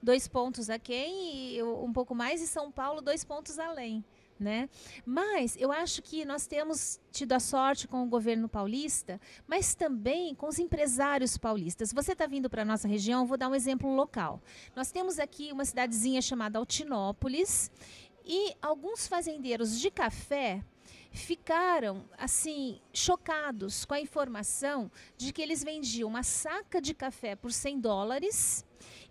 2 pontos aquém e um pouco mais, e São Paulo 2 pontos além. Né? Mas eu acho que nós temos tido a sorte com o governo paulista, mas também com os empresários paulistas. Você está vindo para a nossa região, vou dar um exemplo local. Nós temos aqui uma cidadezinha chamada Altinópolis e alguns fazendeiros de café ficaram assim chocados com a informação de que eles vendiam uma saca de café por US$ 100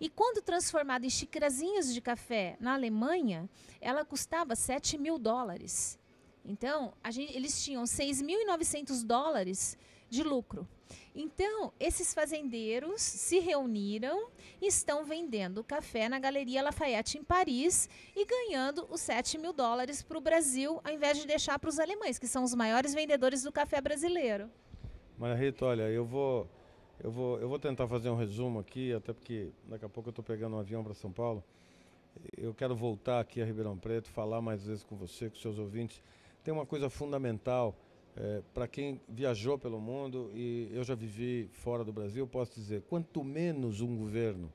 e quando transformada em xicrazinhas de café na Alemanha, ela custava US$ 7.000. Então, eles tinham US$ 6.900 de lucro. Então, esses fazendeiros se reuniram e estão vendendo café na Galeria Lafayette em Paris e ganhando os US$ 7.000 para o Brasil, ao invés de deixar para os alemães, que são os maiores vendedores do café brasileiro. Maria Rita, olha, eu vou tentar fazer um resumo aqui, até porque daqui a pouco eu estou pegando um avião para São Paulo. Eu quero voltar aqui a Ribeirão Preto, falar mais vezes com você, com seus ouvintes. Tem uma coisa fundamental para quem viajou pelo mundo, e eu já vivi fora do Brasil, posso dizer, quanto menos um governo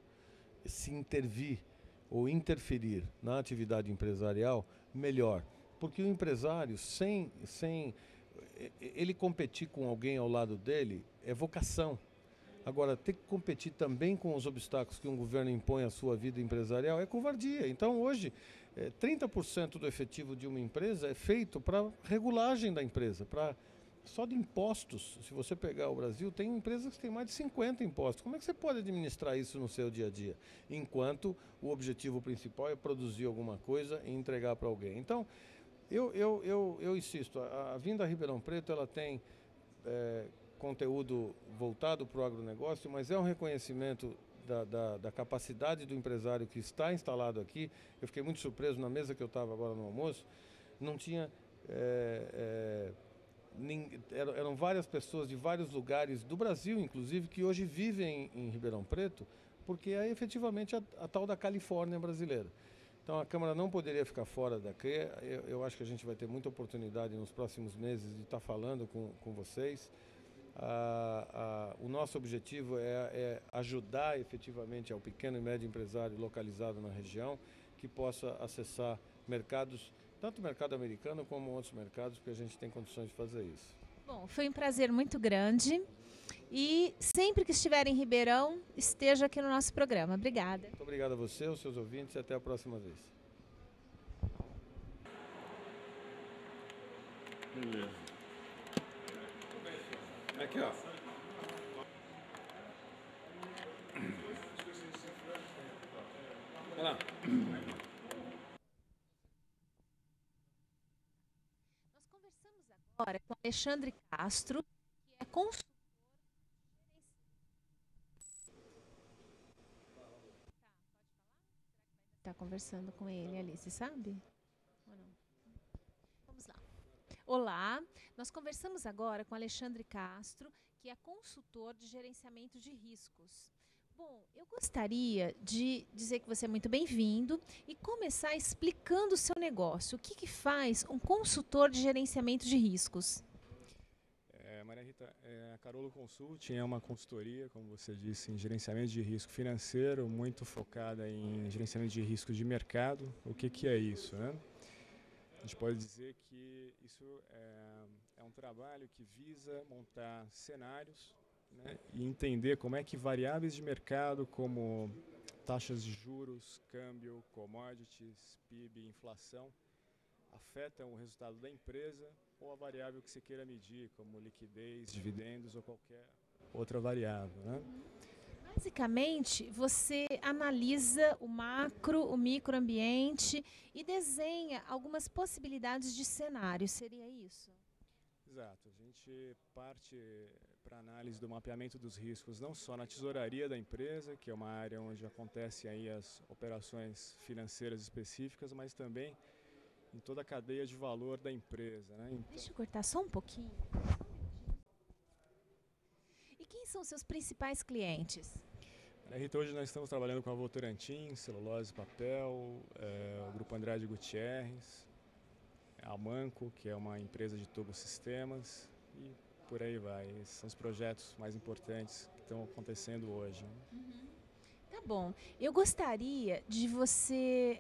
se intervir ou interferir na atividade empresarial, melhor. Porque o empresário, sem ele competir com alguém ao lado dele, é vocação. Agora, ter que competir também com os obstáculos que um governo impõe à sua vida empresarial é covardia. Então, hoje, 30% do efetivo de uma empresa é feito para regulagem da empresa, só de impostos. Se você pegar o Brasil, tem empresas que têm mais de 50 impostos. Como é que você pode administrar isso no seu dia a dia? Enquanto o objetivo principal é produzir alguma coisa e entregar para alguém. Então, eu insisto, a vinda a Ribeirão Preto, ela tem conteúdo voltado para o agronegócio, mas é um reconhecimento da capacidade do empresário que está instalado aqui. Eu fiquei muito surpreso na mesa que eu estava agora no almoço, não tinha... eram várias pessoas de vários lugares do Brasil, inclusive, que hoje vivem em Ribeirão Preto, porque é efetivamente a tal da Califórnia brasileira. Então a Câmara não poderia ficar fora daqui. Eu acho que a gente vai ter muita oportunidade nos próximos meses de estar falando com vocês. O nosso objetivo é ajudar efetivamente ao pequeno e médio empresário localizado na região, que possa acessar mercados, tanto o mercado americano como outros mercados, porque a gente tem condições de fazer isso. Bom, foi um prazer muito grande e sempre que estiver em Ribeirão, esteja aqui no nosso programa. Obrigada. Muito obrigado a você, aos seus ouvintes, e até a próxima vez. Beleza. Aqui, ó. Olha lá. Nós conversamos agora com Alexandre Castro, que é consultor. Está conversando com ele ali, você sabe? Ou não? Vamos lá. Olá, nós conversamos agora com Alexandre Castro, que é consultor de gerenciamento de riscos. Bom, eu gostaria de dizer que você é muito bem-vindo e começar explicando o seu negócio. O que faz um consultor de gerenciamento de riscos? Maria Rita, a Carolo Consulting é uma consultoria, como você disse, em gerenciamento de risco financeiro, muito focada em gerenciamento de risco de mercado. O que é isso, né? A gente pode dizer que isso é um trabalho que visa montar cenários, né, e entender como é que variáveis de mercado como taxas de juros, câmbio, commodities, PIB, inflação, afetam o resultado da empresa ou a variável que você queira medir, como liquidez, dividendos ou qualquer outra variável, né? Basicamente, você analisa o macro, o microambiente e desenha algumas possibilidades de cenário. Seria isso? Exato. A gente parte para a análise do mapeamento dos riscos, não só na tesouraria da empresa, que é uma área onde acontecem aí as operações financeiras específicas, mas também em toda a cadeia de valor da empresa, né? Então, deixa eu cortar só um pouquinho. E quem são seus principais clientes? Na Rita, hoje nós estamos trabalhando com a Votorantim, celulose e papel, o Grupo Andrade Gutierrez, a Manco, que é uma empresa de turbosistemas, e por aí vai. Esses são os projetos mais importantes que estão acontecendo hoje. Tá bom. Eu gostaria de você,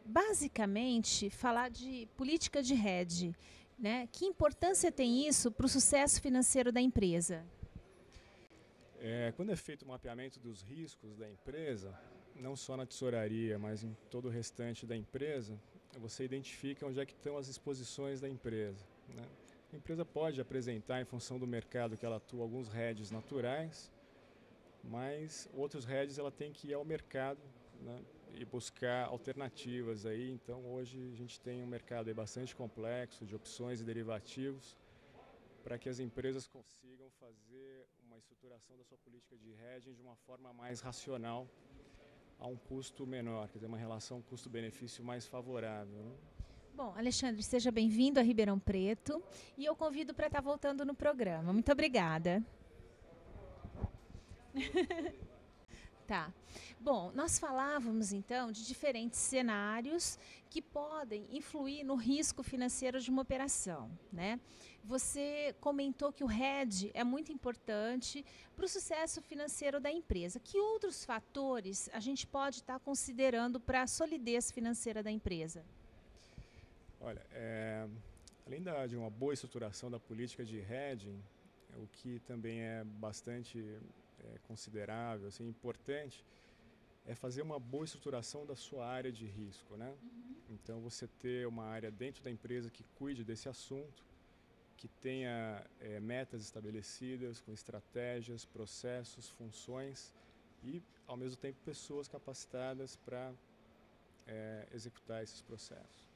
basicamente, falar de política de hedge, né? Que importância tem isso para o sucesso financeiro da empresa? Quando é feito o mapeamento dos riscos da empresa, não só na tesouraria, mas em todo o restante da empresa, você identifica onde é que estão as exposições da empresa, né? A empresa pode apresentar, em função do mercado que ela atua, alguns hedges naturais, mas outros hedges ela tem que ir ao mercado, né, e buscar alternativas aí. Então hoje a gente tem um mercado aí bastante complexo de opções e derivativos para que as empresas consigam fazer uma estruturação da sua política de hedging de uma forma mais racional, a um custo menor, quer dizer, uma relação custo-benefício mais favorável, né? Bom, Alexandre, seja bem-vindo a Ribeirão Preto e eu convido para estar voltando no programa. Muito obrigada. Tá. Bom, nós falávamos então de diferentes cenários que podem influir no risco financeiro de uma operação, né? Você comentou que o hedge é muito importante para o sucesso financeiro da empresa. Que outros fatores a gente pode estar considerando para a solidez financeira da empresa? Olha, além de uma boa estruturação da política de hedging, o que também é bastante considerável, assim, importante, é fazer uma boa estruturação da sua área de risco, né? Então você ter uma área dentro da empresa que cuide desse assunto, que tenha metas estabelecidas, com estratégias, processos, funções e, ao mesmo tempo, pessoas capacitadas para executar esses processos.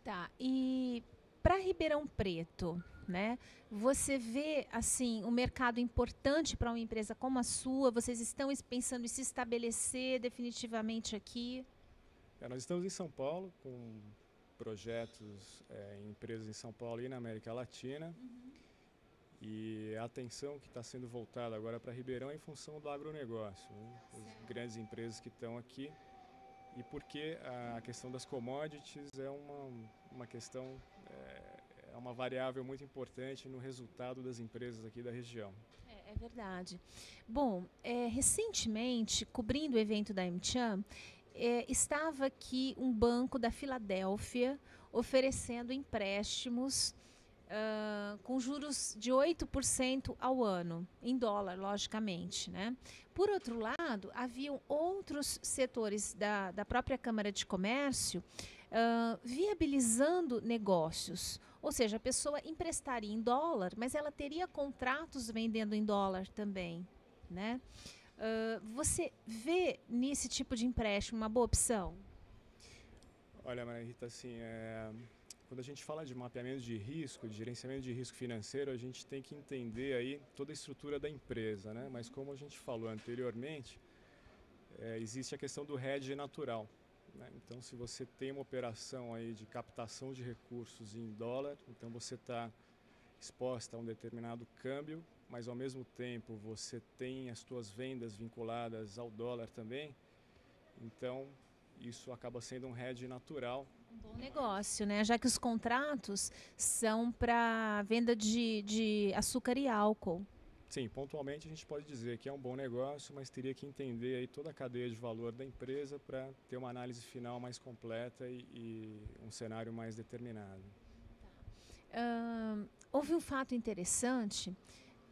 Tá, e para Ribeirão Preto, né? Você vê assim um mercado importante para uma empresa como a sua? Vocês estão pensando em se estabelecer definitivamente aqui? Nós estamos em São Paulo com projetos em empresas em São Paulo e na América Latina. E a atenção que está sendo voltada agora para Ribeirão é em função do agronegócio, né? As grandes empresas que estão aqui. E porque a questão das commodities é uma questão, é uma variável muito importante no resultado das empresas aqui da região. É verdade. Bom, recentemente, cobrindo o evento da AmCham, estava aqui um banco da Filadélfia oferecendo empréstimos com juros de 8% ao ano, em dólar, logicamente, né? Por outro lado, haviam outros setores da própria Câmara de Comércio viabilizando negócios. Ou seja, a pessoa emprestaria em dólar, mas ela teria contratos vendendo em dólar também, né? Você vê nesse tipo de empréstimo uma boa opção? Olha, Maria Rita, assim, quando a gente fala de mapeamento de risco, de gerenciamento de risco financeiro, a gente tem que entender aí toda a estrutura da empresa, né? Mas como a gente falou anteriormente, existe a questão do hedge natural, né? Então, se você tem uma operação aí de captação de recursos em dólar, então você está exposta a um determinado câmbio, mas ao mesmo tempo você tem as suas vendas vinculadas ao dólar também, então isso acaba sendo um hedge natural. Um bom negócio, né? Já que os contratos são para venda de açúcar e álcool. Sim, pontualmente a gente pode dizer que é um bom negócio, mas teria que entender aí toda a cadeia de valor da empresa para ter uma análise final mais completa e um cenário mais determinado. Houve um fato interessante.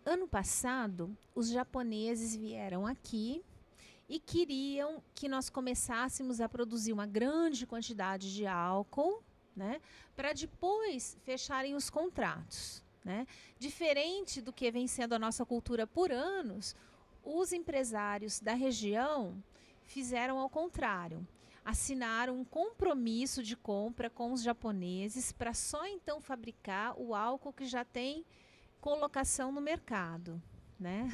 Ano passado, os japoneses vieram aqui e queriam que nós começássemos a produzir uma grande quantidade de álcool, né, para depois fecharem os contratos, né? Diferente do que vem sendo a nossa cultura por anos, os empresários da região fizeram ao contrário. Assinaram um compromisso de compra com os japoneses para só então fabricar o álcool que já tem colocação no mercado, né?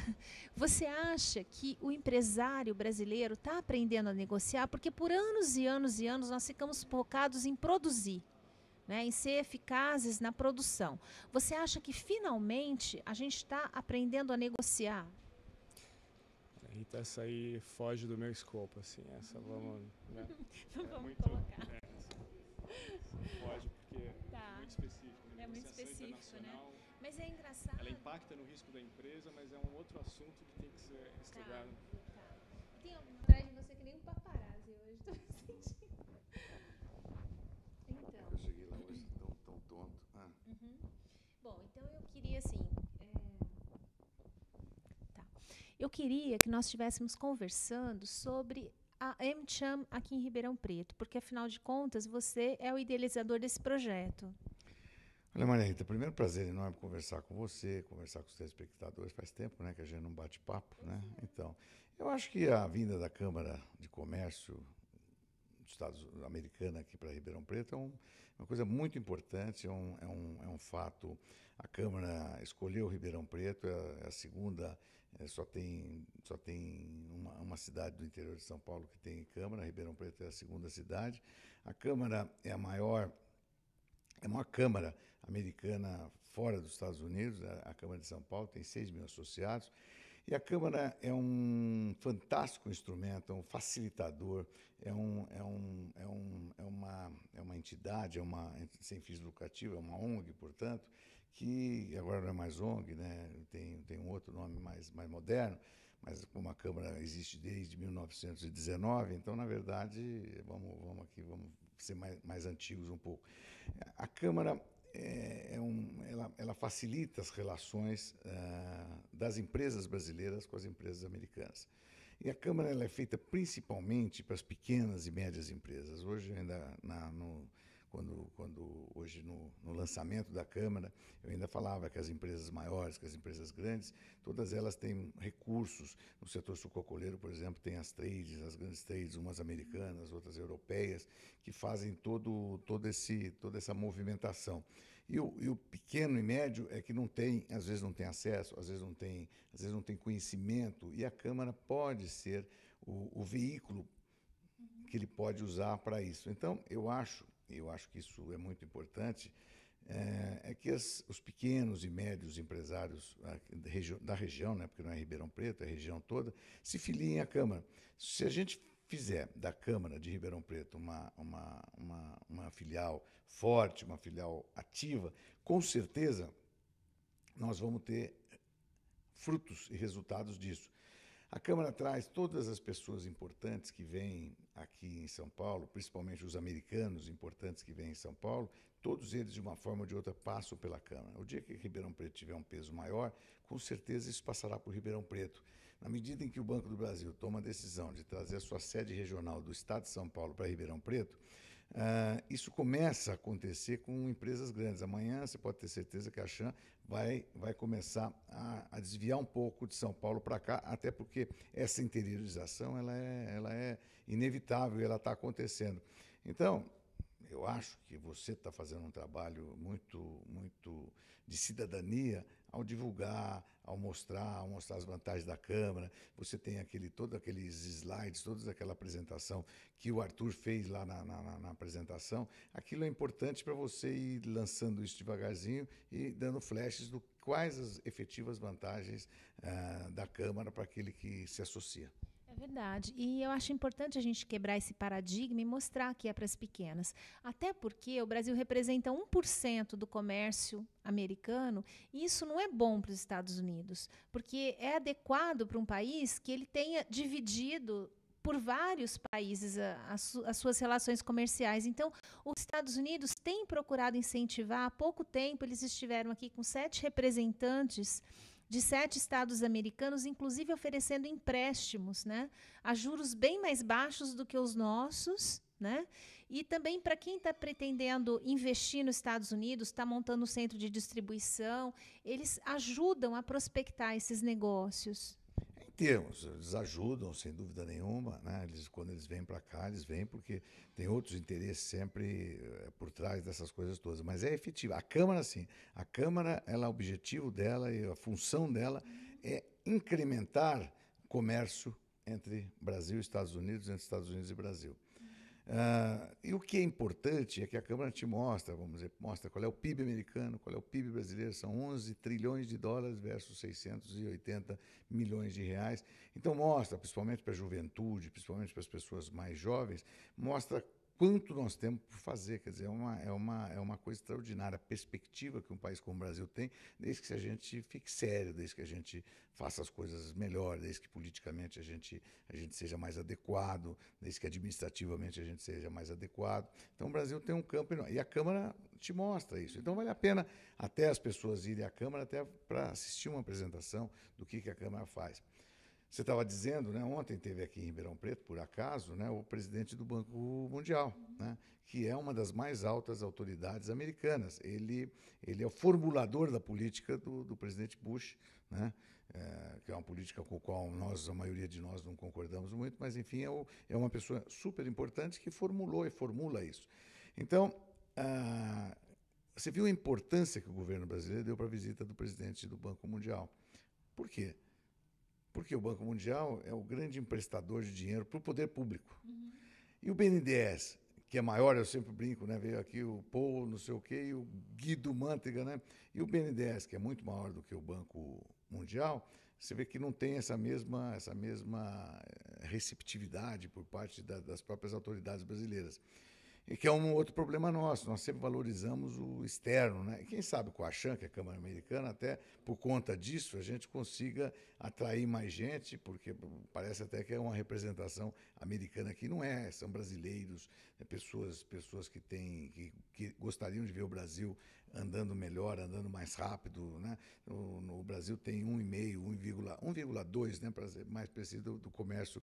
Você acha que o empresário brasileiro está aprendendo a negociar? Porque por anos e anos e anos nós ficamos focados em produzir, né? Em ser eficazes na produção. Você acha que finalmente a gente está aprendendo a negociar? Rita, essa aí foge do meu escopo, assim, essa vamos... Né? Não vamos colocar. Foge porque Tá. é muito específico. É muito específico, internacional, né? Mas é engraçado. ela impacta no risco da empresa, mas é um outro assunto que tem que ser estudado. Tá. assim, ó, atrás de você que nem um paparazzi hoje, tô me sentindo. Então. Eu cheguei lá hoje tão tonto. Bom, então eu queria assim. Tá. Eu queria que nós estivéssemos conversando sobre a AmCham aqui em Ribeirão Preto, porque afinal de contas você é o idealizador desse projeto. Olha, Maria Rita, primeiro prazer enorme conversar com você, conversar com os telespectadores. Faz tempo, né, que a gente não bate papo, né? Então, eu acho que a vinda da Câmara de Comércio dos Estados Americana aqui para Ribeirão Preto é uma coisa muito importante, é um fato. A Câmara escolheu Ribeirão Preto, é a segunda, só tem uma cidade do interior de São Paulo que tem Câmara, Ribeirão Preto é a segunda cidade. A Câmara é a maior Câmara americana fora dos Estados Unidos, a Câmara de São Paulo, tem 6 mil associados. E a Câmara é um fantástico instrumento, é um facilitador, é uma entidade, sem fins lucrativos, é uma ONG, portanto, que agora não é mais ONG, né? Tem um outro nome mais moderno, mas como a Câmara existe desde 1919, então, na verdade, vamos ser mais antigos um pouco. A Câmara ela facilita as relações das empresas brasileiras com as empresas americanas. E a Câmara ela é feita principalmente para as pequenas e médias empresas. Hoje, ainda hoje no lançamento da Câmara, eu ainda falava que as empresas maiores, que as empresas grandes, todas elas têm recursos. No setor sucroalcooleiro, por exemplo, tem as trades, as grandes trades, umas americanas, outras europeias, que fazem toda essa movimentação. E o pequeno e médio é que às vezes não tem acesso, às vezes não tem conhecimento, e a Câmara pode ser o veículo que ele pode usar para isso. Então, eu acho que isso é muito importante, que os pequenos e médios empresários da região, né, porque não é Ribeirão Preto, é a região toda, se filiem à Câmara. Se a gente fizer da Câmara de Ribeirão Preto uma filial forte, uma filial ativa, com certeza nós vamos ter frutos e resultados disso. A Câmara traz todas as pessoas importantes que vêm aqui em São Paulo, principalmente os americanos importantes que vêm em São Paulo, todos eles, de uma forma ou de outra, passam pela Câmara. O dia que Ribeirão Preto tiver um peso maior, com certeza isso passará por Ribeirão Preto. Na medida em que o Banco do Brasil toma a decisão de trazer a sua sede regional do Estado de São Paulo para Ribeirão Preto, isso começa a acontecer com empresas grandes. Amanhã você pode ter certeza que a Cham vai começar a desviar um pouco de São Paulo para cá, até porque essa interiorização ela é inevitável e ela está acontecendo. Então, eu acho que você está fazendo um trabalho muito de cidadania ao divulgar, ao mostrar as vantagens da Câmara. Você tem todos aqueles slides, toda aquela apresentação que o Arthur fez lá na apresentação. Aquilo é importante para você ir lançando isso devagarzinho e dando flashes do quais as efetivas vantagens da Câmara para aquele que se associa. É verdade. E eu acho importante a gente quebrar esse paradigma e mostrar que é para as pequenas. Até porque o Brasil representa 1% do comércio americano e isso não é bom para os Estados Unidos, porque é adequado para um país que ele tenha dividido por vários países as suas relações comerciais. Então, os Estados Unidos têm procurado incentivar. Há pouco tempo, eles estiveram aqui com 7 representantes de 7 estados americanos, inclusive oferecendo empréstimos, né, a juros bem mais baixos do que os nossos, né? E também para quem está pretendendo investir nos Estados Unidos, está montando um centro de distribuição, eles ajudam a prospectar esses negócios. Em termos, eles ajudam, sem dúvida nenhuma, né? Quando eles vêm para cá, eles vêm porque tem outros interesses sempre por trás dessas coisas todas, mas é efetivo. A Câmara, sim. A Câmara, o objetivo dela e a função dela é incrementar o comércio entre Brasil e Estados Unidos, entre Estados Unidos e Brasil. E o que é importante é que a Câmara te mostra qual é o PIB americano, qual é o PIB brasileiro, são 11 trilhões de dólares versus 680 milhões de reais. Então mostra, principalmente para a juventude, principalmente para as pessoas mais jovens, mostra quanto nós temos por fazer. Quer dizer, é uma coisa extraordinária a perspectiva que um país como o Brasil tem, desde que a gente fique sério, desde que a gente faça as coisas melhor, desde que politicamente a gente seja mais adequado, desde que administrativamente a gente seja mais adequado. Então, o Brasil tem um campo enorme, e a Câmara te mostra isso. Então, vale a pena até as pessoas irem à Câmara até para assistir uma apresentação do que a Câmara faz. Você estava dizendo, né, ontem teve aqui em Ribeirão Preto, por acaso, né, o presidente do Banco Mundial, né, que é uma das mais altas autoridades americanas. Ele é o formulador da política do presidente Bush, né, que é uma política com a qual a maioria de nós não concordamos muito, mas, enfim, é uma pessoa super importante que formulou e formula isso. Então, você viu a importância que o governo brasileiro deu para a visita do presidente do Banco Mundial. Por quê? Porque o Banco Mundial é o grande emprestador de dinheiro para o poder público. Uhum. E o BNDES, que é maior, eu sempre brinco, né? Veio aqui o Paul, não sei o quê, e o Guido Mantega, né? E o BNDES, que é muito maior do que o Banco Mundial, você vê que não tem essa mesma receptividade por parte das próprias autoridades brasileiras. E que é um outro problema nosso, nós sempre valorizamos o externo, né? E quem sabe com a ACHAN, que é a Câmara Americana, até por conta disso a gente consiga atrair mais gente, porque parece até que é uma representação americana que não é, são brasileiros, pessoas que gostariam de ver o Brasil andando melhor, andando mais rápido, né? No Brasil tem 1,5, 1,2, né, para ser mais preciso, do comércio